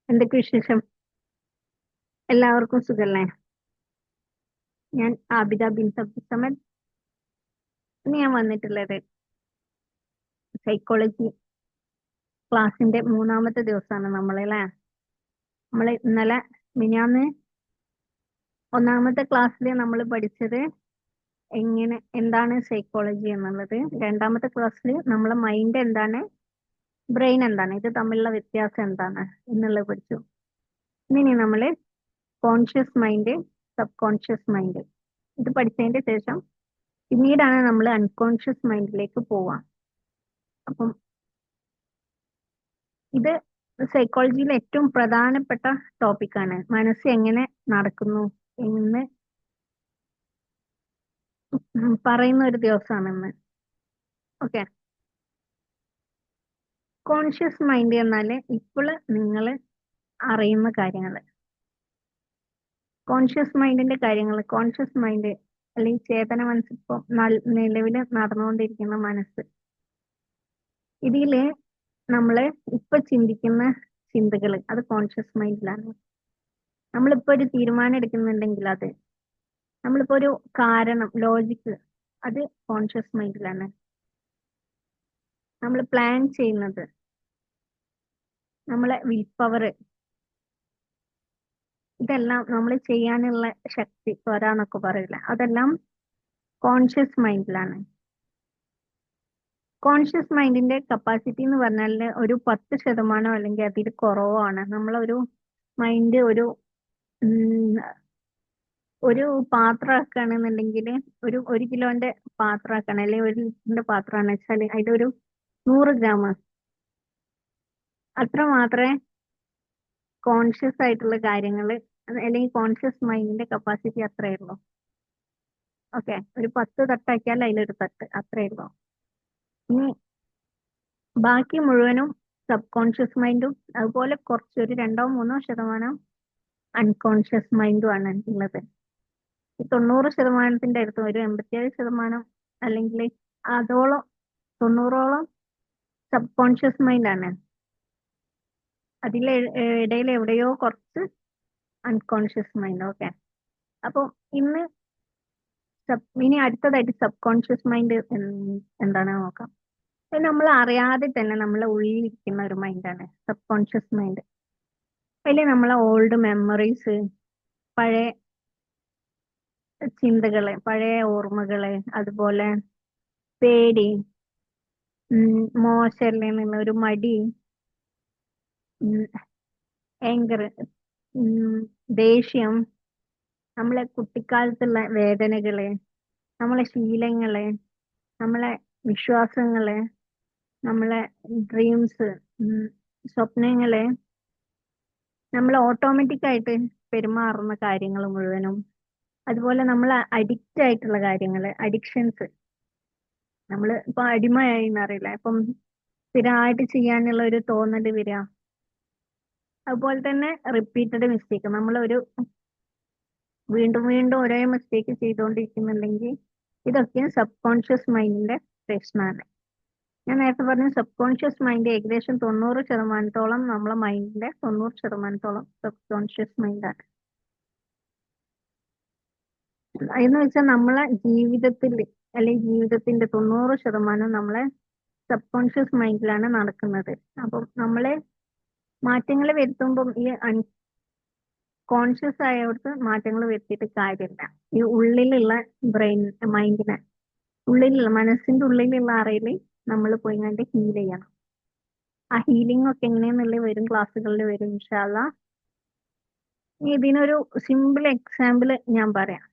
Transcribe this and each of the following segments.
എന്തൊക്കെ വിശേഷം? എല്ലാവർക്കും സുഖല്ലേ? ഞാൻ ആബിദ ബിൻ അബ്ദുസമദ്. ഇന്ന് ഞാൻ വന്നിട്ടുള്ളത് സൈക്കോളജി ക്ലാസിന്റെ മൂന്നാമത്തെ ദിവസമാണ് നമ്മളല്ലേ. നമ്മൾ ഇന്നലെ മിനിയാന്ന് ഒന്നാമത്തെ ക്ലാസ്സിൽ നമ്മൾ പഠിച്ചത് എന്താണ് സൈക്കോളജി എന്നുള്ളത്. രണ്ടാമത്തെ ക്ലാസ്സിൽ നമ്മളെ മൈൻഡ് എന്താണ്, ബ്രെയിൻ എന്താണ്, ഇത് തമ്മിലുള്ള വ്യത്യാസം എന്താണ് എന്നുള്ളത് പഠിച്ചു. ഇനി നമ്മൾ conscious mind, sub conscious mind ഇത് പഠിച്ചതിന്റെ ശേഷം പിന്നീടാണ് നമ്മൾ അൺകോൺഷ്യസ് മൈൻഡിലേക്ക് പോവാം. അപ്പം ഇത് സൈക്കോളജിയിലെ ഏറ്റവും പ്രധാനപ്പെട്ട ടോപ്പിക്കാണ്. മനസ്സ് എങ്ങനെ നടക്കുന്നു എന്ന് പറയുന്ന ഒരു ദിവസമാണ് ഇന്ന്. ഓക്കെ, കോൺഷ്യസ് മൈൻഡ് എന്നാല് ഇപ്പോൾ നിങ്ങൾ അറിയുന്ന കാര്യങ്ങൾ, കോൺഷ്യസ് മൈൻഡിന്റെ കാര്യങ്ങൾ, കോൺഷ്യസ് മൈൻഡ് അല്ലെങ്കിൽ ചേതന മനസ്സ്, ഇപ്പോൾ നിലവിൽ നടന്നുകൊണ്ടിരിക്കുന്ന മനസ്സ്, ഇതില് നമ്മള് ഇപ്പൊ ചിന്തിക്കുന്ന ചിന്തകൾ അത് കോൺഷ്യസ് മൈൻഡിലാണ്. നമ്മളിപ്പോ ഒരു തീരുമാനം എടുക്കുന്നുണ്ടെങ്കിൽ അത്, നമ്മളിപ്പോ ഒരു കാരണം, ലോജിക്ക്, അത് കോൺഷ്യസ് മൈൻഡിലാണ്. നമ്മൾ പ്ലാൻ ചെയ്യുന്നത്, നമ്മളെ വിൽ പവർ, ഇതെല്ലാം നമ്മൾ ചെയ്യാനുള്ള ശക്തി വരാന്നൊക്കെ പറയില്ല, അതെല്ലാം കോൺഷ്യസ് മൈൻഡിലാണ്. കോൺഷ്യസ് മൈൻഡിന്റെ കപ്പാസിറ്റി എന്ന് പറഞ്ഞാൽ ഒരു 10% അല്ലെങ്കിൽ അതിൽ കുറവാണ്. നമ്മളൊരു മൈൻഡ് ഉം, ഒരു പാത്രമാക്കുകയാണെന്നുണ്ടെങ്കിൽ, ഒരു കിലോന്റെ പാത്രമാക്കണം അല്ലെങ്കിൽ 1 ലിറ്ററിന്റെ പാത്രമാണ് വെച്ചാൽ അതിലൊരു 100 ഗ്രാം, അത്ര മാത്രമേ കോൺഷ്യസ് ആയിട്ടുള്ള കാര്യങ്ങൾ അല്ലെങ്കിൽ കോൺഷ്യസ് മൈൻഡിന്റെ കപ്പാസിറ്റി അത്രയേ ഉള്ളൂ. ഓക്കെ, ഒരു 10 തട്ടാക്കിയാൽ അതിലൊരു തട്ട്, അത്രയേ ഉള്ളൂ. ഇനി ബാക്കി മുഴുവനും സബ് കോൺഷ്യസ് മൈൻഡും അതുപോലെ കുറച്ചൊരു 2-3% അൺകോൺഷ്യസ് മൈൻഡും ആണ് ഉള്ളത്. ഈ 90%-ത്തിന്റെ അടുത്ത് ഒരു 87% അല്ലെങ്കിൽ അതോളം 90ഓളം സബ് കോൺഷ്യസ് മൈൻഡ് ആണ്. അതിലെ ഇടയിൽ എവിടെയോ കുറച്ച് അൺകോൺഷ്യസ് മൈൻഡ്. ഓക്കെ, അപ്പോൾ ഇനി അടുത്തതായിട്ട് സബ് കോൺഷ്യസ് മൈൻഡ് എന്താണെന്ന് നോക്കാം. അത് നമ്മൾ അറിയാതെ തന്നെ നമ്മളെ ഉള്ളിലിരിക്കുന്ന ഒരു മൈൻഡാണ് സബ് കോൺഷ്യസ് മൈൻഡ്. അതിൽ നമ്മളെ ഓൾഡ് മെമ്മറീസ്, പഴയ ചിന്തകള്, പഴയ ഓർമ്മകള്, അതുപോലെ പേടി, മോശമല്ലേ എന്നുള്ള ഒരു മടി, ഏങ്കർ, ദേഷ്യം, നമ്മളെ കുട്ടിക്കാലത്തുള്ള വേദനകള്, നമ്മളെ ശീലങ്ങള്, നമ്മളെ വിശ്വാസങ്ങള്, നമ്മളെ ഡ്രീംസ്, സ്വപ്നങ്ങള്, നമ്മൾ ഓട്ടോമാറ്റിക് ആയിട്ട് പെരുമാറുന്ന കാര്യങ്ങൾ മുഴുവനും, അതുപോലെ നമ്മൾ അഡിക്റ്റ് ആയിട്ടുള്ള കാര്യങ്ങൾ, അഡിക്ഷൻസ്, നമ്മൾ ഇപ്പൊ അടിമയായി എന്നറിയില്ല, ഇപ്പം സ്ഥിരമായിട്ട് ചെയ്യാനുള്ള ഒരു തോന്നൽ വരിക. അതുപോലെ തന്നെ റിപ്പീറ്റഡ് മിസ്റ്റേക്ക്, നമ്മൾ വീണ്ടും വീണ്ടും ഒരേ മിസ്റ്റേക്ക് ചെയ്തുകൊണ്ടിരിക്കുന്നുണ്ടെങ്കിൽ ഇതൊക്കെ സബ് കോൺഷ്യസ് മൈൻഡിന്റെ പ്രശ്നമാണ്. ഞാൻ നേരത്തെ പറഞ്ഞു, സബ് കോൺഷ്യസ് മൈൻഡ് ഏകദേശം 90%-ഓളം നമ്മളെ മൈൻഡിന്റെ 90%-ഓളം സബ് കോൺഷ്യസ് മൈൻഡാണ്. എന്ന് വെച്ചാൽ നമ്മളെ ജീവിതത്തിൽ അല്ലെങ്കിൽ ജീവിതത്തിന്റെ 90% നമ്മളെ സബ് കോൺഷ്യസ് മൈൻഡിലാണ് നടക്കുന്നത്. അപ്പം നമ്മളെ മാറ്റങ്ങൾ വരുത്തുമ്പം ഈ കോൺഷ്യസ് ആയവർക്ക് മാറ്റങ്ങൾ വരുത്തിയിട്ട് കാര്യമില്ല. ഈ ഉള്ളിലുള്ള ബ്രെയിൻ, മൈൻഡിനെ, ഉള്ളിലുള്ള മനസ്സിന്റെ ഉള്ളിലുള്ള അറയിൽ നമ്മൾ പോയി കണ്ട് ഹീൽ ചെയ്യണം. ആ ഹീലിംഗ് ഒക്കെ എങ്ങനെയാന്നുള്ളത് വരും ക്ലാസ്സുകളിൽ വരും ഇൻഷാ അള്ളാ. ഇതിനൊരു സിമ്പിൾ എക്സാമ്പിൾ ഞാൻ പറയാം.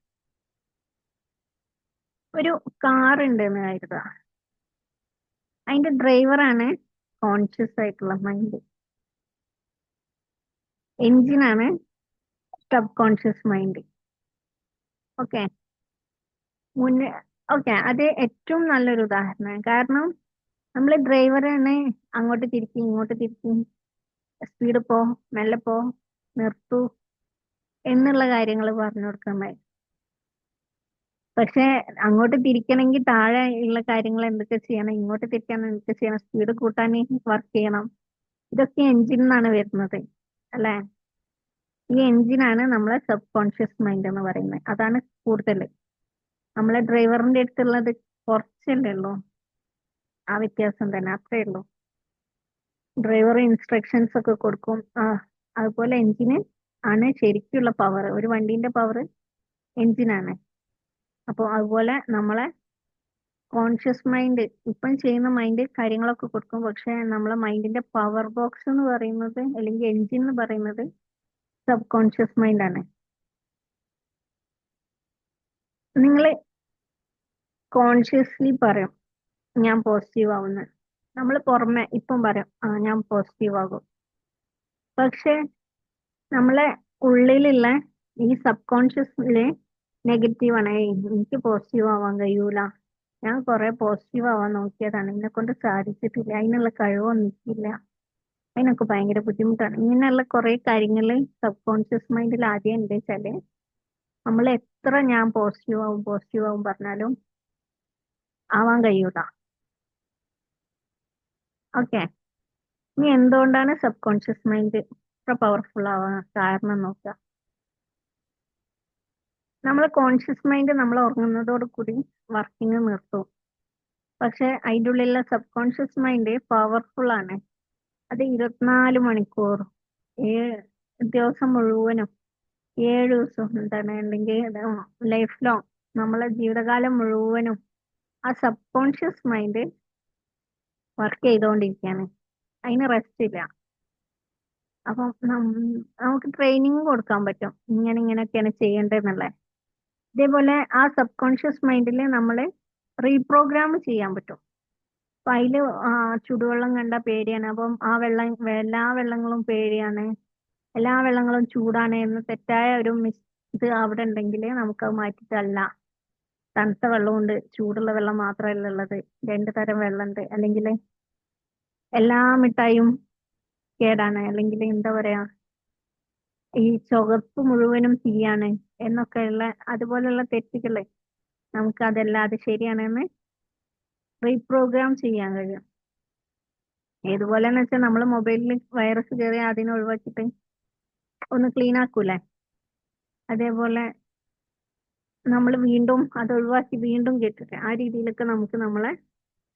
ഒരു കാർ ഉണ്ട് എന്ന് കരുതുക. അതിന്റെ ഡ്രൈവറാണ് കോൺഷ്യസ് ആയിട്ടുള്ള മൈൻഡ്, എഞ്ചിനാണ് സബ് കോൺഷ്യസ് മൈൻഡ്. ഓക്കെ, മുന്നേ ഓക്കെ, അത് ഏറ്റവും നല്ലൊരു ഉദാഹരണമാണ്. കാരണം നമ്മൾ ഡ്രൈവറാണ് അങ്ങോട്ട് തിരിക്കും ഇങ്ങോട്ട് തിരിക്കും, സ്പീഡ് പോ, മെല്ലെ പോ, നിർത്തൂ എന്നുള്ള കാര്യങ്ങൾ പറഞ്ഞു കൊടുക്കുന്നത്. പക്ഷെ അങ്ങോട്ട് തിരിക്കണമെങ്കിൽ താഴെ ഉള്ള കാര്യങ്ങൾ എന്തൊക്കെ ചെയ്യണം, ഇങ്ങോട്ട് തിരിക്കാൻ എന്തൊക്കെ ചെയ്യണം, സ്പീഡ് കൂട്ടാൻ വർക്ക് ചെയ്യണം, ഇതൊക്കെ എഞ്ചിൻ നിന്നാണ് വരുന്നത്. അല്ലെ? ഈ എഞ്ചിനാണ് നമ്മളെ സബ് കോൺഷ്യസ് മൈൻഡ് എന്ന് പറയുന്നത്. അതാണ് കൂടുതൽ. നമ്മളെ ഡ്രൈവറിന്റെ അടുത്തുള്ളത് കുറച്ചല്ലേ ഉള്ളൂ. ആ വ്യത്യാസം തന്നെ, അത്രേ ഉള്ളൂ. ഡ്രൈവർ ഇൻസ്ട്രക്ഷൻസ് ഒക്കെ കൊടുക്കും. അതുപോലെ എഞ്ചിന് ആണ് ശരിക്കുള്ള പവർ. ഒരു വണ്ടീന്റെ പവർ എഞ്ചിനാണ്. അപ്പോൾ അതുപോലെ നമ്മളെ കോൺഷ്യസ് മൈൻഡ് ഇപ്പം ചെയ്യുന്ന മൈൻഡ് കാര്യങ്ങളൊക്കെ കൊടുക്കും. പക്ഷെ നമ്മളെ മൈൻഡിന്റെ പവർ ബോക്സ് എന്ന് പറയുന്നത്, അല്ലെങ്കിൽ എഞ്ചിൻ എന്ന് പറയുന്നത് സബ് കോൺഷ്യസ് മൈൻഡ് ആണ്. നിങ്ങൾ കോൺഷ്യസ്ലി പറയും ഞാൻ പോസിറ്റീവ് ആവുന്നു. നമ്മൾ പുറമെ ഇപ്പം പറയും ഞാൻ പോസിറ്റീവ് ആകും. പക്ഷെ നമ്മളെ ഉള്ളിലുള്ള ഈ സബ് കോൺഷ്യസില് നെഗറ്റീവ് ആണ്. എനിക്ക് പോസിറ്റീവ് ആവാൻ കഴിയൂല, ഞാൻ കുറെ പോസിറ്റീവ് ആവാൻ നോക്കിയതാണ്, എന്നെ കൊണ്ട് സാധിച്ചിട്ടില്ല, അതിനുള്ള കഴിവൊന്നും എനിക്കില്ല, അതിനൊക്കെ ഭയങ്കര ബുദ്ധിമുട്ടാണ്. ഇങ്ങനെയുള്ള കുറെ കാര്യങ്ങൾ സബ് കോൺഷ്യസ് മൈൻഡിൽ ആദ്യം ഉണ്ട് വെച്ചാല് നമ്മൾ എത്ര ഞാൻ പോസിറ്റീവ് ആവും പറഞ്ഞാലും ആവാൻ കഴിയൂല. ഓക്കെ, ഇനി എന്തുകൊണ്ടാണ് സബ് കോൺഷ്യസ് മൈൻഡ് ഇത്ര പവർഫുൾ ആവാൻ കാരണം നോക്കുക. നമ്മൾ കോൺഷ്യസ് മൈൻഡ് നമ്മൾ ഉറങ്ങുന്നതോട് കൂടി വർക്കിംഗ് നിർത്തും. പക്ഷെ അതിൻ്റെ ഉള്ളിലുള്ള സബ് കോൺഷ്യസ് മൈൻഡ് പവർഫുൾ ആണ്. അത് 24 മണിക്കൂർ, ദിവസം മുഴുവനും, 7 ദിവസം എന്താണ്, അല്ലെങ്കിൽ ലൈഫ് ലോങ്, നമ്മളെ ജീവിതകാലം മുഴുവനും ആ സബ് കോൺഷ്യസ് മൈൻഡ് വർക്ക് ചെയ്തുകൊണ്ടിരിക്കുകയാണ്. അതിന് റെസ്റ്റ് ഇല്ല. അപ്പം നമുക്ക് ട്രെയിനിങ് കൊടുക്കാൻ പറ്റും, ഇങ്ങനെയൊക്കെയാണ് ചെയ്യേണ്ടതെന്നുള്ളത്. ഇതേപോലെ ആ സബ് കോൺഷ്യസ് മൈൻഡിൽ നമ്മൾ റീപ്രോഗ്രാം ചെയ്യാൻ പറ്റും. അപ്പൊ അതില് ചുടുവെള്ളം കണ്ട പേടിയാണ്, അപ്പം ആ വെള്ളം, എല്ലാ വെള്ളങ്ങളും പേടിയാണ്, എല്ലാ വെള്ളങ്ങളും ചൂടാണ് എന്ന് തെറ്റായ ഒരു ഇത് അവിടെ ഉണ്ടെങ്കിൽ നമുക്കത് മാറ്റിയിട്ടല്ല, തണുത്ത വെള്ളമുണ്ട്, ചൂടുള്ള വെള്ളം മാത്രമല്ല ഉള്ളത്, 2 തരം വെള്ളമുണ്ട്, അല്ലെങ്കിൽ എല്ലാ മിഠായും കേടാണ്, അല്ലെങ്കിൽ എന്താ പറയാ, ഈ ചുവപ്പ് മുഴുവനും തീയാണ് എന്നൊക്കെയുള്ള അതുപോലുള്ള തെറ്റുകള് നമുക്ക് അതെല്ലാം അത് ശരിയാണെന്ന് റീപ്രോഗ്രാം ചെയ്യാൻ കഴിയും. ഏതുപോലെന്ന് വെച്ചാൽ നമ്മൾ മൊബൈലിൽ വൈറസ് കയറി അതിനെ ഒഴിവാക്കിയിട്ട് ഒന്ന് ക്ലീൻ ആക്കൂലേ, അതേപോലെ നമ്മൾ വീണ്ടും അത് ഒഴിവാക്കി വീണ്ടും കേട്ടിട്ട് ആ രീതിയിലൊക്കെ നമുക്ക് നമ്മളെ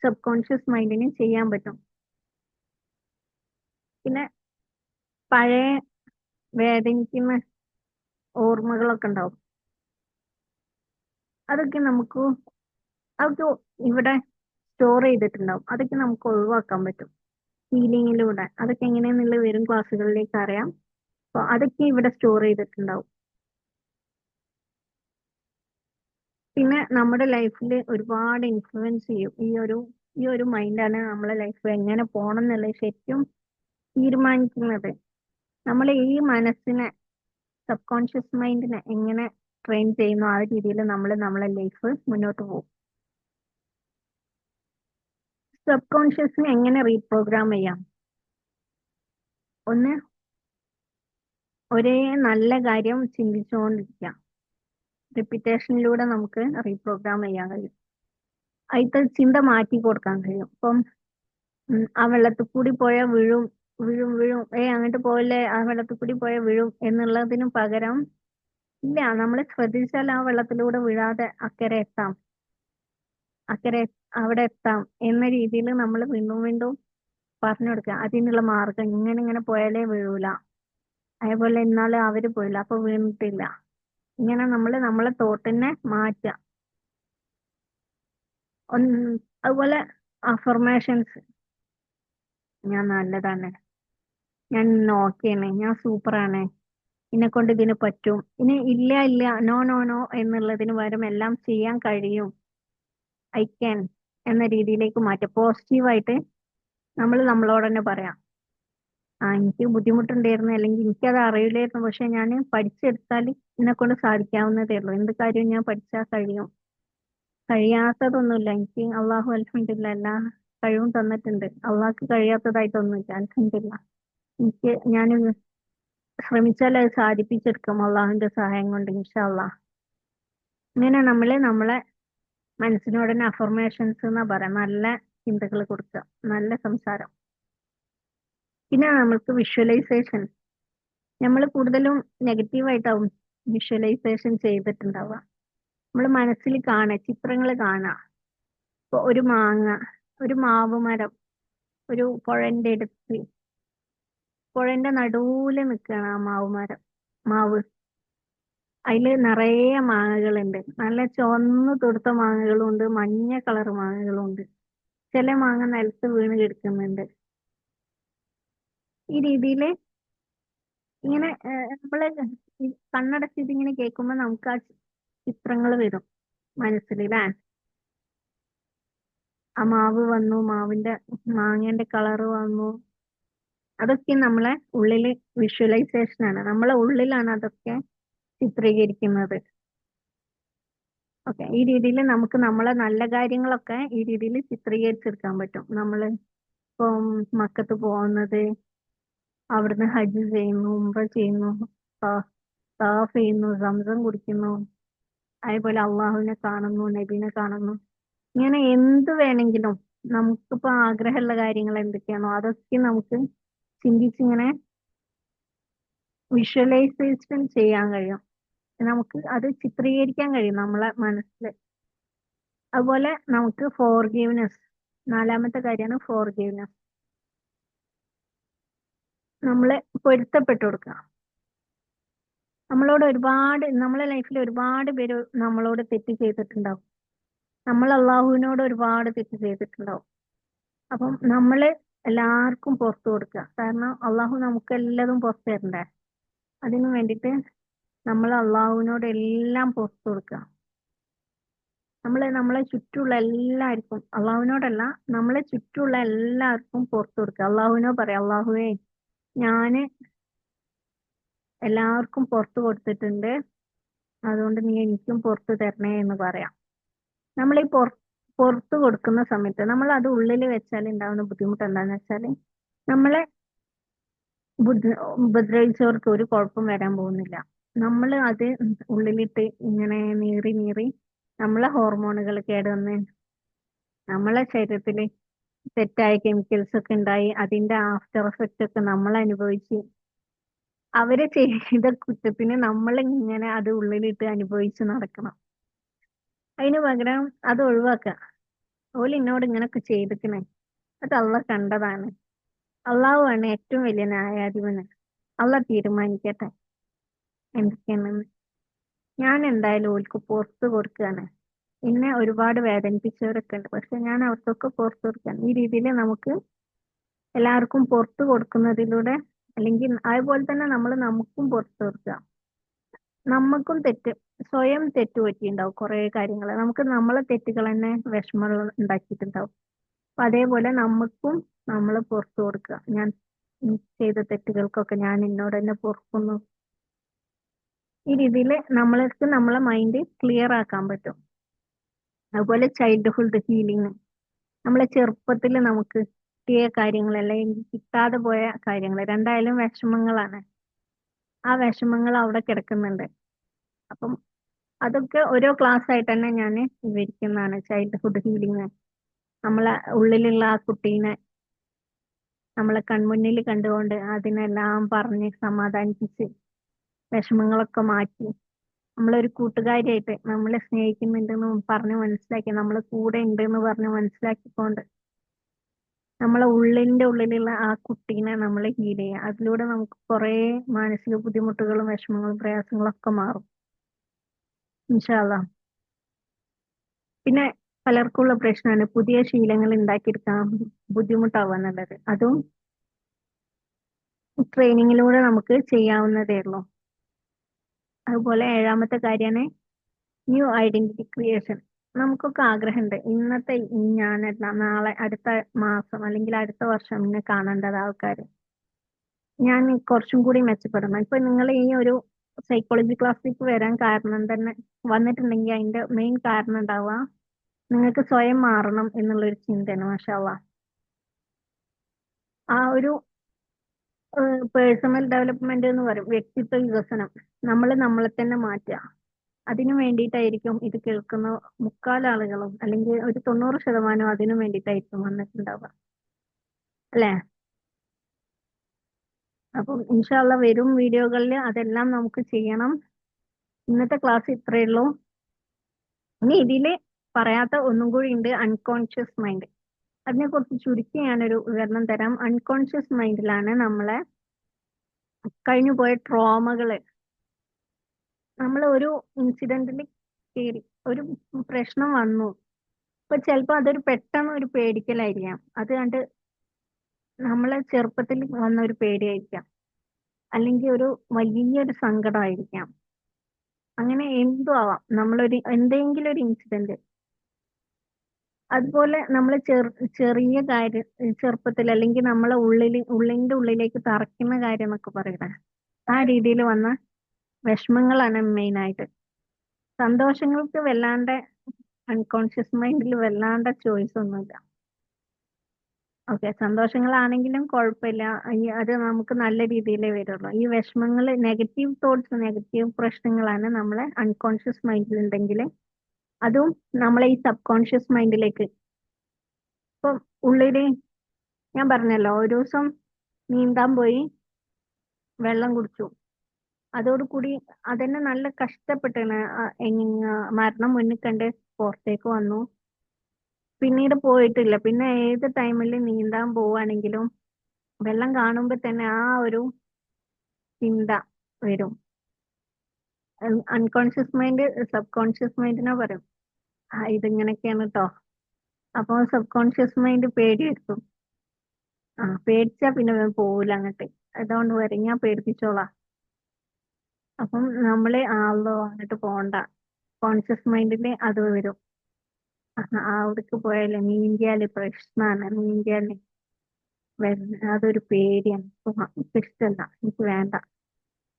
സബ് കോൺഷ്യസ് മൈൻഡിന് ചെയ്യാൻ പറ്റും. പിന്നെ പഴയ വേദനിക്കുന്ന ഓർമ്മകളൊക്കെ ഉണ്ടാവും, അതൊക്കെ ഇവിടെ സ്റ്റോർ ചെയ്തിട്ടുണ്ടാവും. അതൊക്കെ നമുക്ക് ഒഴിവാക്കാൻ പറ്റും ഹീലിങ്ങിലൂടെ. അതൊക്കെ എങ്ങനെയാണെന്നുള്ള വരും ക്ലാസ്സുകളിലേക്ക് അറിയാം. അപ്പോൾ അതൊക്കെ ഇവിടെ സ്റ്റോർ ചെയ്തിട്ടുണ്ടാവും. പിന്നെ നമ്മുടെ ലൈഫിൽ ഒരുപാട് ഇൻഫ്ലുവൻസ് ചെയ്യും ഈ ഒരു മൈൻഡാണ് നമ്മളെ ലൈഫ് എങ്ങനെ പോകണം എന്നുള്ളത് ശരിക്കും തീരുമാനിക്കുന്നത്. നമ്മൾ ഈ മനസ്സിനെ, സബ് കോൺഷ്യസ് മൈൻഡിനെ എങ്ങനെ ട്രെയിൻ ചെയ്യുന്നു ആ രീതിയിൽ നമ്മളെ ലൈഫ് മുന്നോട്ട് പോകും. സബ് കോൺഷ്യസിനെ എങ്ങനെ റീപ്രോഗ്രാം ചെയ്യാം? ഒന്ന്, ഒരേ നല്ല കാര്യം ചിന്തിച്ചുകൊണ്ടിരിക്കുക. റിപ്പീറ്റേഷനിലൂടെ നമുക്ക് റീപ്രോഗ്രാം ചെയ്യാൻ കഴിയും. അതിലത്തെ ചിന്ത മാറ്റി കൊടുക്കാൻ കഴിയും. ഇപ്പം ആ വെള്ളത്തിൽ കൂടി പോയാൽ വീഴും, വീഴും വീഴും, അങ്ങോട്ട് പോകല്ലേ, ആ വെള്ളത്തിൽ കൂടി പോയാൽ വീഴും എന്നുള്ളതിന് പകരം ഇല്ല, നമ്മൾ ശ്രദ്ധിച്ചാൽ ആ വെള്ളത്തിലൂടെ വീഴാതെ അക്കരെ അവിടെ എത്താം എന്ന രീതിയിൽ നമ്മൾ വീണ്ടും വീണ്ടും പറഞ്ഞു കൊടുക്കുക. അതിനുള്ള മാർഗം ഇങ്ങനെ പോയാലേ വീഴൂല, അതേപോലെ ഇന്നാലും അവര് പോയില്ല അപ്പൊ വീണിട്ടില്ല. ഇങ്ങനെ നമ്മളെ തോട്ടിനെ മാറ്റുക. അതുപോലെ അഫർമേഷൻസ്, ഞാൻ നല്ലതാണ്, ഞാൻ ഓക്കെയാണ്, ഞാൻ സൂപ്പറാണ്, എന്നെ കൊണ്ട് ഇതിന് പറ്റും, ഇനി ഇല്ല നോ നോ നോ എന്നുള്ളതിന് പകരം എല്ലാം ചെയ്യാൻ കഴിയും, ഐ ക്യാൻ എന്ന രീതിയിലേക്ക് മാറ്റുക. പോസിറ്റീവായിട്ട് നമ്മളോട് തന്നെ പറയാം, എനിക്ക് ബുദ്ധിമുട്ടുണ്ടായിരുന്നു, അല്ലെങ്കിൽ എനിക്കത് അറിയില്ലായിരുന്നു, പക്ഷെ ഞാൻ പഠിച്ചെടുത്താൽ എന്നെ കൊണ്ട് സാധിക്കാവുന്നതേ ഉള്ളൂ, എന്ത് കാര്യവും ഞാൻ പഠിച്ചാൽ കഴിയും, കഴിയാത്തതൊന്നുമില്ല, എനിക്ക് അള്ളാഹു അൽഹംദുലില്ലാ എല്ലാ കഴിവും തന്നിട്ടുണ്ട്, അള്ളാഹ്ക്ക് കഴിയാത്തതായിട്ടൊന്നുമില്ല അൽഹംദുലില്ലാ. ഞാൻ ശ്രമിച്ചാൽ അത് സാധിപ്പിച്ചെടുക്കും അള്ളാഹുവിന്റെ സഹായം കൊണ്ട് ഇൻഷാ അള്ളാഹ്. ഇങ്ങനെ നമ്മളെ മനസ്സിനോട് തന്നെ അഫർമേഷൻസ് എന്നാ പറയാം, നല്ല ചിന്തകൾ കൊടുക്കുക, നല്ല സംസാരം. പിന്നെ നമ്മൾക്ക് വിഷ്വലൈസേഷൻ, നമ്മൾ കൂടുതലും നെഗറ്റീവായിട്ടാവും വിഷ്വലൈസേഷൻ ചെയ്തിട്ടുണ്ടാവുക. നമ്മൾ മനസ്സിൽ കാണുക, ചിത്രങ്ങൾ കാണുക. ഇപ്പൊ ഒരു മാങ്ങ, ഒരു മാവ് മരം, ഒരു പുഴന്റെ അടുത്ത്, പുഴന്റെ നടുവില് നിൽക്കുകയാണ് ആ മാവ് മരം, മാവ്. അതില് നിറയെ മാങ്ങകളുണ്ട്. നല്ല ചുവന്ന് തൊടുത്ത മാങ്ങകളും ഉണ്ട്, മഞ്ഞ കളർ മാങ്ങകളും ഉണ്ട്. ചില മാങ്ങ നിലത്ത് വീണ് കിടക്കുന്നുണ്ട്. ഈ രീതിയിൽ ഇങ്ങനെ നമ്മള് ഈ കണ്ണടച്ചിട്ട് ഇങ്ങനെ കേൾക്കുമ്പോ നമുക്ക് ആ ചിത്രങ്ങൾ വരും മനസ്സിൽ ല്ലേ. ആ മാവ് വന്നു, മാവിന്റെ മാങ്ങന്റെ കളറ് വന്നു. അതൊക്കെ നമ്മളെ ഉള്ളില് വിഷ്വലൈസേഷൻ ആണ്. നമ്മളെ ഉള്ളിലാണ് അതൊക്കെ ചിത്രീകരിക്കുന്നത്. ഓക്കെ, ഈ രീതിയിൽ നമുക്ക് നമ്മളെ നല്ല കാര്യങ്ങളൊക്കെ ഈ രീതിയിൽ ചിത്രീകരിച്ചെടുക്കാൻ പറ്റും. നമ്മള് ഇപ്പം മക്കത്ത് പോകുന്നത്, അവിടുന്ന് ഹജ്ജ് ചെയ്യുന്നു, ഉംറ ചെയ്യുന്നു, തവാഫ് ചെയ്യുന്നു, സംസം കുടിക്കുന്നു, അതേപോലെ അള്ളാഹുവിനെ കാണുന്നു, നബീനെ കാണുന്നു. ഇങ്ങനെ എന്ത് വേണമെങ്കിലും നമുക്കിപ്പോ ആഗ്രഹമുള്ള കാര്യങ്ങൾ എന്തൊക്കെയാണോ അതൊക്കെ നമുക്ക് ചിന്തിച്ചിങ്ങനെ വിഷ്വലൈസേഷൻ ചെയ്യാൻ കഴിയും. നമുക്ക് അത് ചിത്രീകരിക്കാൻ കഴിയും നമ്മളെ മനസ്സിൽ. അതുപോലെ നമുക്ക് ഫോർഗീവ്നെസ്, നാലാമത്തെ കാര്യമാണ് ഫോർഗീവ്നെസ്. നമ്മളെ പൊരുത്തപ്പെട്ടു കൊടുക്കുക. നമ്മളോട് ഒരുപാട്, നമ്മളെ ലൈഫിൽ ഒരുപാട് പേര് നമ്മളോട് തെറ്റ് ചെയ്തിട്ടുണ്ടാവും. നമ്മൾ അള്ളാഹുവിനോട് ഒരുപാട് തെറ്റ് ചെയ്തിട്ടുണ്ടാവും. അപ്പം നമ്മള് എല്ലാവർക്കും പുറത്തു കൊടുക്കുക. കാരണം അള്ളാഹു നമുക്ക് എല്ലാതും പുറത്തു തരണ്ടേ. അതിനു വേണ്ടിയിട്ട് നമ്മൾ അള്ളാഹുവിനോട് എല്ലാം പുറത്തു കൊടുക്കുക. നമ്മളെ ചുറ്റുമുള്ള എല്ലാവർക്കും, അള്ളാഹുവിനോടല്ല, നമ്മളെ ചുറ്റുമുള്ള എല്ലാവർക്കും പുറത്തു കൊടുക്കുക. അള്ളാഹുവിനോട് പറയാം, അള്ളാഹുവേ ഞാന് എല്ലാവർക്കും പുറത്തു കൊടുത്തിട്ടുണ്ട്, അതുകൊണ്ട് നീ എനിക്കും പുറത്തു തരണേ എന്ന് പറയാം. നമ്മൾ ഈ പുറത്തു കൊടുക്കുന്ന സമയത്ത് നമ്മൾ അത് ഉള്ളിൽ വെച്ചാൽ ഉണ്ടാവുന്ന ബുദ്ധിമുട്ട് എന്താന്ന് വെച്ചാല്, നമ്മളെ ഉപദ്രവിച്ചവർക്ക് ഒരു കുഴപ്പം വരാൻ പോകുന്നില്ല. നമ്മൾ അത് ഉള്ളിലിട്ട് ഇങ്ങനെ നീറി നീറി നമ്മളെ ഹോർമോണുകൾ കേടുവന്ന് നമ്മളെ ശരീരത്തിൽ തെറ്റായ കെമിക്കൽസ് ഒക്കെ ഉണ്ടായി അതിന്റെ ആഫ്റ്റർ എഫക്റ്റ് ഒക്കെ നമ്മൾ അനുഭവിച്ച് അവര് ചെയ്ത കുറ്റത്തിന് നമ്മൾ ഇങ്ങനെ അത് ഉള്ളിലിട്ട് അനുഭവിച്ച് നടക്കണം. അതിന് പകരം അത് ഒഴിവാക്കുക. ഓല് എന്നോട് ഇങ്ങനൊക്കെ ചെയ്തിക്കണേ, അത് അള്ളാഹ് കണ്ടതാണ്. അള്ളാഹു ആണ് ഏറ്റവും വലിയ ന്യായാധിപന്. അള്ളാഹ് തീരുമാനിക്കട്ടെ എന്തൊക്കെയാണെന്ന്. ഞാൻ എന്തായാലും ഓൽക്ക് പുറത്ത് കൊടുക്കുകയാണ്. എന്നെ ഒരുപാട് വേദനിപ്പിച്ചവരൊക്കെ ഉണ്ട്, പക്ഷെ ഞാൻ അവർക്കൊക്കെ പുറത്ത് കൊടുക്കുകയാണ്. ഈ രീതിയിൽ നമുക്ക് എല്ലാവർക്കും പുറത്ത് കൊടുക്കുന്നതിലൂടെ, അല്ലെങ്കിൽ അതുപോലെ തന്നെ നമ്മൾ നമുക്കും പുറത്ത് കൊടുക്കുക. നമുക്കും സ്വയം തെറ്റ് പറ്റിയിട്ടുണ്ടാവും കുറെ കാര്യങ്ങൾ. നമുക്ക് നമ്മളെ തെറ്റുകൾ തന്നെ വിഷമങ്ങൾ ഉണ്ടാക്കിയിട്ടുണ്ടാവും. അപ്പൊ അതേപോലെ നമുക്കും നമ്മൾ പുറത്തു കൊടുക്കുക. ഞാൻ ചെയ്ത തെറ്റുകൾക്കൊക്കെ ഞാൻ എന്നോട് തന്നെ പൊറുക്കുന്നു. ഈ രീതിയിൽ നമ്മൾക്ക് നമ്മളെ മൈൻഡ് ക്ലിയർ ആക്കാൻ പറ്റും. അതുപോലെ ചൈൽഡ്ഹുഡ് ഹീലിംഗ്, നമ്മളെ ചെറുപ്പത്തിൽ നമുക്ക് കിട്ടിയ കാര്യങ്ങൾ അല്ലെങ്കിൽ കിട്ടാതെ പോയ കാര്യങ്ങൾ, രണ്ടായാലും വിഷമങ്ങളാണ്. ആ വിഷമങ്ങൾ അവിടെ കിടക്കുന്നുണ്ട്. അപ്പം അതൊക്കെ ഓരോ ക്ലാസ് ആയിട്ട് തന്നെ ഞാൻ വിവരിക്കുന്നതാണ് ചൈൽഡ്ഹുഡ് ഹീലിംഗ്. നമ്മളെ ഉള്ളിലുള്ള ആ കുട്ടീനെ നമ്മളെ കൺമുന്നിൽ കണ്ടുകൊണ്ട് അതിനെല്ലാം പറഞ്ഞ് സമാധാനിപ്പിച്ച് വിഷമങ്ങളൊക്കെ മാറ്റി നമ്മളൊരു കൂട്ടുകാരിയായിട്ട് നമ്മളെ സ്നേഹിക്കുന്നുണ്ടെന്ന് പറഞ്ഞ് മനസ്സിലാക്കി, നമ്മളെ കൂടെ ഉണ്ട് എന്ന് പറഞ്ഞ് മനസ്സിലാക്കിക്കൊണ്ട് നമ്മളെ ഉള്ളിലുള്ള ആ കുട്ടീനെ നമ്മൾ ഹീൽ ചെയ്യുക. അതിലൂടെ നമുക്ക് കുറെ മാനസിക ബുദ്ധിമുട്ടുകളും വിഷമങ്ങളും പ്രയാസങ്ങളും ഒക്കെ മാറും ഇൻഷാ അള്ളാ. പിന്നെ പലർക്കുള്ള പ്രശ്നമാണ് പുതിയ ശീലങ്ങൾ ഉണ്ടാക്കിയെടുക്കാൻ ബുദ്ധിമുട്ടാവുക എന്നുള്ളത്. അതും ട്രെയിനിങ്ങിലൂടെ നമുക്ക് ചെയ്യാവുന്നതേ ഉള്ളൂ. അതുപോലെ ഏഴാമത്തെ കാര്യമാണ് ന്യൂ ഐഡന്റിറ്റി ക്രിയേഷൻ. നമുക്കൊക്കെ ആഗ്രഹമുണ്ട് ഇന്നത്തെ ഞാനല്ല നാളെ, അടുത്ത മാസം അല്ലെങ്കിൽ അടുത്ത വർഷം എന്നെ കാണേണ്ടത് ആൾക്കാർ, ഞാൻ കുറച്ചും കൂടി മെച്ചപ്പെടണം. ഇപ്പൊ നിങ്ങൾ ഈ ഒരു സൈക്കോളജി ക്ലാസ്സിലേക്ക് വരാൻ കാരണം തന്നെ, വന്നിട്ടുണ്ടെങ്കിൽ അതിന്റെ മെയിൻ കാരണം ഉണ്ടാവുക നിങ്ങൾക്ക് സ്വയം മാറണം എന്നുള്ളൊരു ചിന്തയാണ്. മാഷാ അള്ളാ. ആ ഒരു പേഴ്സണൽ ഡെവലപ്മെന്റ് എന്ന് പറയും, വ്യക്തിത്വ വികസനം. നമ്മൾ നമ്മളെ തന്നെ മാറ്റുക. അതിനു വേണ്ടിയിട്ടായിരിക്കും ഇത് കേൾക്കുന്ന മുക്കാൽ ആളുകളും, അല്ലെങ്കിൽ ഒരു 90% അതിനു വേണ്ടിയിട്ടായിരിക്കും വന്നിട്ടുണ്ടാവുക, അല്ലെ? അപ്പം ഇൻഷാല്ല വരും വീഡിയോകളിൽ അതെല്ലാം നമുക്ക് ചെയ്യണം. ഇന്നത്തെ ക്ലാസ് ഇത്രയേ ഉള്ളൂ. ഇനി ഇതില് പറയാത്ത ഒന്നും കൂടി ഉണ്ട്, അൺകോൺഷ്യസ് മൈൻഡ്. അതിനെക്കുറിച്ച് ചുരുക്കി ഞാനൊരു വിവരണം തരാം. അൺകോൺഷ്യസ് മൈൻഡിലാണ് നമ്മളെ കഴിഞ്ഞു പോയ ട്രോമകള്, നമ്മൾ ഒരു ഇൻസിഡന്റിൽ കയറി ഒരു പ്രശ്നം വന്നു, ഇപ്പൊ ചിലപ്പോ അതൊരു പെട്ടെന്ന് ഒരു പേടിക്കലായിരിക്കാം, അത് കണ്ട് നമ്മളെ ചെറുപ്പത്തിൽ വന്ന ഒരു പേടിയായിരിക്കാം, അല്ലെങ്കിൽ ഒരു വലിയൊരു സങ്കടമായിരിക്കാം, അങ്ങനെ എന്തും ആവാം. നമ്മളൊരു എന്തെങ്കിലും ഒരു ഇൻസിഡന്റ്, അതുപോലെ നമ്മൾ ചെറിയ കാര്യം ചെറുപ്പത്തിൽ അല്ലെങ്കിൽ നമ്മളെ ഉള്ളിന്റെ ഉള്ളിലേക്ക് തറയ്ക്കുന്ന കാര്യം എന്നൊക്കെ പറയണേ, ആ രീതിയിൽ വന്ന വിഷമങ്ങളാണ് മെയിൻ ആയിട്ട്. സന്തോഷങ്ങൾക്ക് വല്ലാണ്ട് അൺകോൺഷ്യസ് മൈൻഡിൽ വല്ലാണ്ട് ചോയ്സ് ഒന്നുമില്ല. ഓക്കെ, സന്തോഷങ്ങളാണെങ്കിലും കുഴപ്പമില്ല, അത് നമുക്ക് നല്ല രീതിയിലേ വരുള്ളൂ. ഈ വിഷമങ്ങൾ, നെഗറ്റീവ് തോട്ട്സ്, നെഗറ്റീവ് പ്രശ്നങ്ങളാണ് നമ്മളെ അൺകോൺഷ്യസ് മൈൻഡിൽ ഉണ്ടെങ്കിൽ അതും നമ്മളെ ഈ സബ് കോൺഷ്യസ് മൈൻഡിലേക്ക്, ഇപ്പം ഉള്ളില് ഞാൻ പറഞ്ഞല്ലോ, ഒരു ദിവസം നീന്താൻ പോയി, വെള്ളം കുടിച്ചു, അതോടുകൂടി അതന്നെ നല്ല കഷ്ടപ്പെട്ടാണ് മരണം മുന്നിൽ കണ്ട് പുറത്തേക്ക് വന്നു. പിന്നീട് പോയിട്ടില്ല. പിന്നെ ഏത് ടൈമിൽ നീന്താൻ പോവാണെങ്കിലും വെള്ളം കാണുമ്പോൾ തന്നെ ആ ഒരു ചിന്ത വരും. അൺകോൺഷ്യസ് മൈൻഡ് സബ് കോൺഷ്യസ് മൈൻഡിനെ പറയും, ഇതിങ്ങനെയൊക്കെയാണ് കേട്ടോ. അപ്പൊ സബ് കോൺഷ്യസ് മൈൻഡ് പേടിയെടുക്കും. പേടിച്ചാ പിന്നെ പോവില്ല അങ്ങോട്ട്, അതുകൊണ്ട് വരും ഞാൻ പേടിപ്പിച്ചോളാം. അപ്പം നമ്മള് ആളോ അങ്ങോട്ട് പോണ്ട, കോൺഷ്യസ് മൈൻഡില് അത് വരും. അവിടേക്ക് പോയാല് നീന്തിയാല് പ്രശ്നമാണ്, നീന്തിയാല് അതൊരു പേടിയാണ്, എനിക്ക് ഇഷ്ടമല്ല, എനിക്ക് വേണ്ട,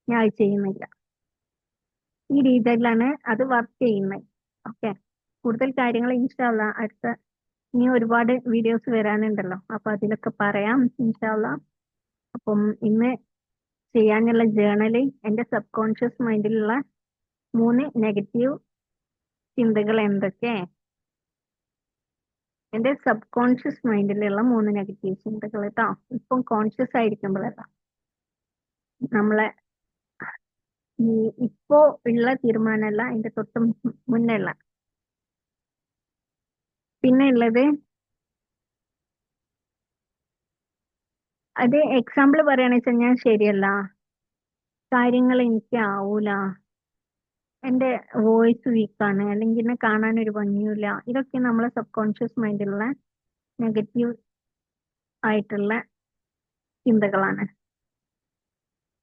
ഞാൻ അത് ചെയ്യുന്നില്ല. ഈ രീതിയിലാണ് അത് വർക്ക് ചെയ്യുന്നത്. ഓക്കെ, കൂടുതൽ കാര്യങ്ങൾ ഇൻഷാല്ല അടുത്ത ഇനി ഒരുപാട് വീഡിയോസ് വരാനുണ്ടല്ലോ, അപ്പൊ അതിലൊക്കെ പറയാം ഇൻഷാല്ല. അപ്പം ഇന്ന് ചെയ്യാനുള്ള ജേണല് എന്റെ സബ് കോൺഷ്യസ് മൈൻഡിലുള്ള 3 നെഗറ്റീവ് ചിന്തകൾ എന്തൊക്കെ, എന്റെ സബ് കോൺഷ്യസ് മൈൻഡിലുള്ള 3 നെഗറ്റീവ് ചിന്തകൾ കേട്ടോ. ഇപ്പം കോൺഷ്യസ് ആയിരിക്കുമ്പോഴല്ല, നമ്മളെ ഈ ഇപ്പോ ഉള്ള തീരുമാനമല്ല, അതിന്റെ തൊട്ട് മുന്നേ ഉള്ള. പിന്നെ ഉള്ളത്, അത് എക്സാമ്പിൾ പറയുകയാണെന്ന് വെച്ചാൽ, ഞാൻ ശരിയല്ല, കാര്യങ്ങൾ എനിക്ക് ആവൂല, എന്റെ വോയിസ് വീക്കാണ്, അല്ലെങ്കിൽ എന്നെ കാണാൻ ഒരു ഭംഗിയില്ല, ഇതൊക്കെ നമ്മളെ സബ് കോൺഷ്യസ് മൈൻഡിലുള്ള നെഗറ്റീവ് ആയിട്ടുള്ള ചിന്തകളാണ്.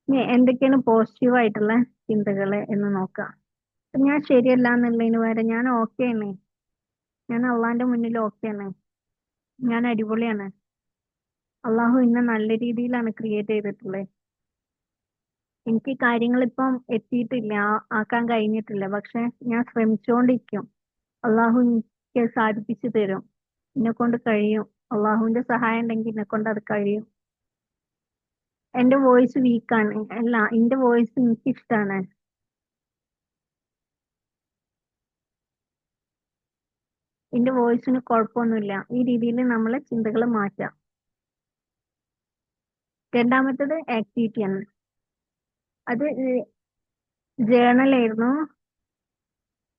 ഇനി എന്തൊക്കെയാണ് പോസിറ്റീവ് ആയിട്ടുള്ള ചിന്തകൾ എന്ന് നോക്കാം. ഞാൻ ശരിയല്ല എന്നുള്ളതിന് പകരം ഞാൻ ഓക്കെയാണ്, ഞാൻ അള്ളാന്റെ മുന്നിൽ ഓക്കെയാണ്, ഞാൻ അടിപൊളിയാണ്, അള്ളാഹു എന്നെ നല്ല രീതിയിലാണ് ക്രിയേറ്റ് ചെയ്തിട്ടുള്ളത്, എനിക്ക് കാര്യങ്ങൾ ഇപ്പം എത്തിയിട്ടില്ല, ആക്കാൻ കഴിഞ്ഞിട്ടില്ല, പക്ഷെ ഞാൻ ശ്രമിച്ചുകൊണ്ടിരിക്കും, അള്ളാഹു എനിക്ക് സാധിപ്പിച്ചു തരും, എന്നെ കൊണ്ട് കഴിയും, അള്ളാഹുവിന്റെ സഹായം ഉണ്ടെങ്കിൽ എന്നെ കൊണ്ട് അത് കഴിയും. എന്റെ വോയിസ് വീക്കാണ്, അല്ല, എന്റെ വോയിസ് എനിക്ക് ഇഷ്ടമാണ്, എന്റെ വോയിസിന് കുഴപ്പമൊന്നുമില്ല. ഈ രീതിയിൽ നമ്മളെ ചിന്തകൾ മാറ്റാം. രണ്ടാമത്തത് ആക്ടിവിറ്റിയാണ്. അത് ജേണൽ ആയിരുന്നു,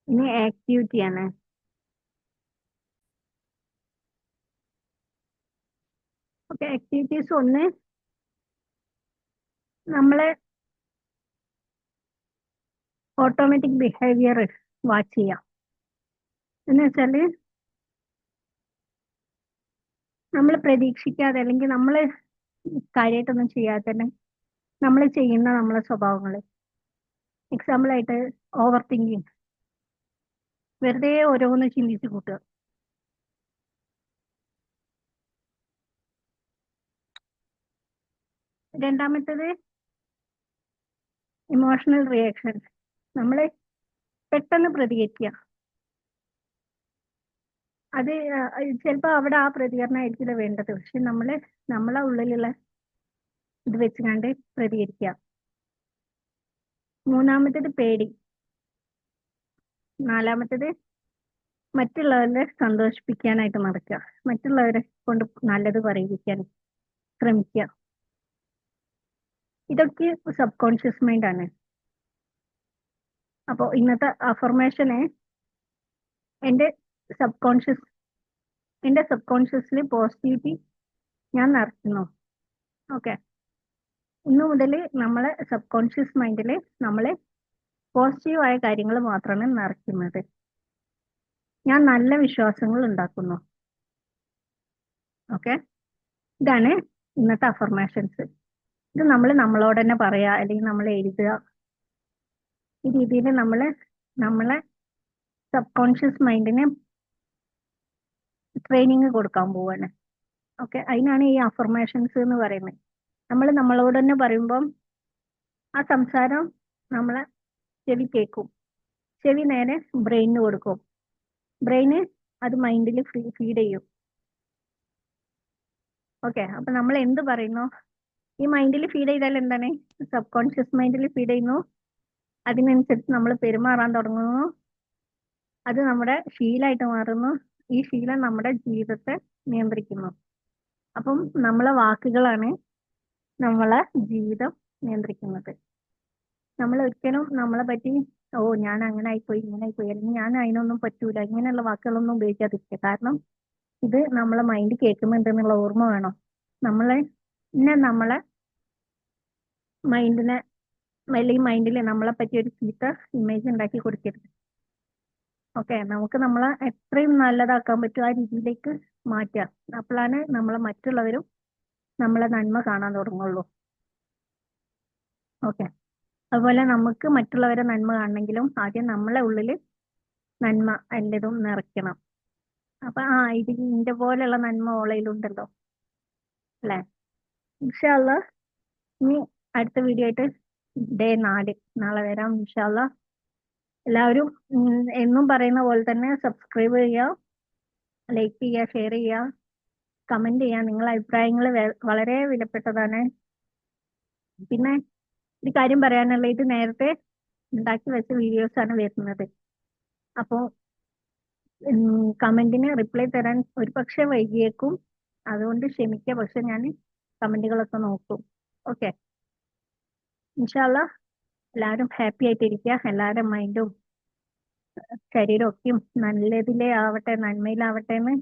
ഇനി ആക്ടിവിറ്റിയാണ്. ഓക്കെ, ആക്ടിവിറ്റീസ് ഒന്ന്, നമ്മളെ ഓട്ടോമാറ്റിക് ബിഹേവിയർ വാച്ച് ചെയ്യാം. എന്ന് വെച്ചാല് നമ്മൾ പ്രതീക്ഷിക്കാതെ അല്ലെങ്കിൽ നമ്മൾ കാര്യമായിട്ടൊന്നും ചെയ്യാതെ തന്നെ നമ്മൾ ചെയ്യുന്ന നമ്മളെ സ്വഭാവങ്ങൾ. എക്സാമ്പിൾ ആയിട്ട് ഓവർ തിങ്കിങ്, വെറുതെ ഓരോന്ന് ചിന്തിച്ച് കൂട്ടുക. രണ്ടാമത്തേത് ഇമോഷണൽ റിയാക്ഷൻ, നമ്മൾ പെട്ടെന്ന് പ്രതികരിക്കുക. അത് ചിലപ്പോൾ അവിടെ ആ പ്രതികരണമായിരിക്കില്ല വേണ്ടത്, പക്ഷെ നമ്മളെ ഉള്ളിലുള്ള ഇത് വെച്ചുകൊണ്ട് പ്രതികരിക്കുക. മൂന്നാമത്തേത് പേടി. നാലാമത്തേത് മറ്റുള്ളവരെ സന്തോഷിപ്പിക്കാനായിട്ട് നടക്കുക, മറ്റുള്ളവരെ കൊണ്ട് നല്ലത് പറയിപ്പിക്കാൻ ശ്രമിക്കുക. ഇതൊക്കെ സബ് കോൺഷ്യസ് മൈൻഡ് ആണ്. അപ്പോൾ ഇന്നത്തെ അഫർമേഷന് എൻ്റെ സബ് കോൺഷ്യസിൽ പോസിറ്റിവിറ്റി ഞാൻ നിറയ്ക്കുന്നു. ഓക്കെ, ഇന്നു മുതൽ നമ്മളെ സബ് കോൺഷ്യസ് മൈൻഡിൽ നമ്മൾ പോസിറ്റീവായ കാര്യങ്ങൾ മാത്രമാണ് നിറയ്ക്കുന്നത്. ഞാൻ നല്ല വിശ്വാസങ്ങൾ ഉണ്ടാക്കുന്നു. ഓക്കെ, ഇതാണ് ഇന്നത്തെ അഫർമേഷൻസ്. ഇത് നമ്മൾ നമ്മളോട് തന്നെ പറയാ, അല്ലെങ്കിൽ നമ്മൾ എഴുതുക. ഈ രീതിയിൽ നമ്മളെ സബ് കോൺഷ്യസ് മൈൻഡിന് ട്രെയിനിങ് കൊടുക്കാൻ പോവാണ്. ഓക്കെ, അതിനാണ് ഈ അഫർമേഷൻസ് എന്ന് പറയുന്നത്. നമ്മൾ നമ്മളോട് തന്നെ പറയുമ്പം ആ സംസാരം നമ്മളെ ചെവി കേൾക്കും, ചെവി നേരെ ബ്രെയിനിന് കൊടുക്കും, ബ്രെയിന് അത് മൈൻഡിൽ ഫീഡ് ചെയ്യും. ഓക്കെ, അപ്പൊ നമ്മൾ എന്ത് പറയുന്നു, ഈ മൈൻഡിൽ ഫീഡ് ചെയ്താൽ എന്താണ്, സബ് കോൺഷ്യസ് മൈൻഡിൽ ഫീഡ് ചെയ്യുന്നു. അതിനനുസരിച്ച് നമ്മൾ പെരുമാറാൻ തുടങ്ങുന്നു. അത് നമ്മുടെ ശീലമായിട്ട് മാറുന്നു. ഈ ശീലം നമ്മുടെ ജീവിതത്തെ നിയന്ത്രിക്കുന്നു. അപ്പം നമ്മളെ വാക്കുകളാണ് നമ്മളെ ജീവിതം നിയന്ത്രിക്കുന്നത്. നമ്മൾ ഒരിക്കലും നമ്മളെ പറ്റി ഞാൻ അങ്ങനെ ആയിപ്പോയി, ഇങ്ങനെ ആയിപ്പോയി, അല്ലെങ്കിൽ ഞാൻ അതിനൊന്നും പറ്റൂല, ഇങ്ങനെയുള്ള വാക്കുകളൊന്നും ഉപയോഗിക്കാതിരിക്കുക. കാരണം ഇത് നമ്മളെ മൈൻഡ് കേൾക്കുന്നുണ്ട് എന്നുള്ള ഓർമ്മ വേണം. നമ്മളെ മൈൻഡിനെ അല്ലെങ്കിൽ മൈൻഡിൽ നമ്മളെ പറ്റി ഒരു ചീത്ത ഇമേജ് ഉണ്ടാക്കി കൊടുക്കരുത്. ഓക്കെ, നമുക്ക് നമ്മളെ എത്രയും നല്ലതാക്കാൻ പറ്റും ആ രീതിയിലേക്ക് മാറ്റുക. അപ്പോഴാണ് നമ്മളെ മറ്റുള്ളവരും നമ്മളെ നന്മ കാണാൻ തുടങ്ങുള്ളൂ. ഓക്കെ, അതുപോലെ നമുക്ക് മറ്റുള്ളവരെ നന്മ കാണണമെങ്കിലും ആദ്യം നമ്മളെ ഉള്ളിൽ നന്മ എല്ലതും നിറയ്ക്കണം. അപ്പൊ ഇതിന്റെ പോലെയുള്ള നന്മ ഓളയിലുണ്ടല്ലോ അല്ലെ. ഇൻഷാ അല്ലാ ഇനി അടുത്ത വീഡിയോ ആയിട്ട് ഡേ 4 നാളെ വരാം ഇൻഷാ അല്ലാ. എല്ലാവരും എന്നും പറയുന്ന പോലെ തന്നെ സബ്സ്ക്രൈബ് ചെയ്യുക, ലൈക്ക് ചെയ്യുക, ഷെയർ ചെയ്യുക, കമന്റ് ചെയ്യുക. നിങ്ങളുടെ അഭിപ്രായങ്ങൾ വളരെ വിലപ്പെട്ടതാണ്. പിന്നെ ഒരു കാര്യം പറയാനുള്ള, ഇത് നേരത്തെ ഉണ്ടാക്കി വെച്ച വീഡിയോസ് ആണ് വരുന്നത്. അപ്പോൾ കമന്റിന് റിപ്ലൈ തരാൻ ഒരു പക്ഷെ വൈകിയേക്കും, അതുകൊണ്ട് ക്ഷമിക്കുക. പക്ഷെ ഞാൻ കമന്റുകളൊക്കെ നോക്കും. ഓക്കെ, ഇൻഷാ അല്ലാ എല്ലാവരും ഹാപ്പി ആയിട്ടിരിക്കുക. എല്ലാവരുടെ മൈൻഡും ശരീരമൊക്കെയും നല്ലതിലേ ആവട്ടെ, നന്മയിലാവട്ടെ എന്ന്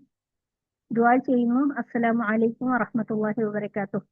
ദുആ ചെയ്യുന്നു. അസ്സലാമു അലൈക്കും വറഹ്മത്തുള്ളാഹി വബറകാതുഹു.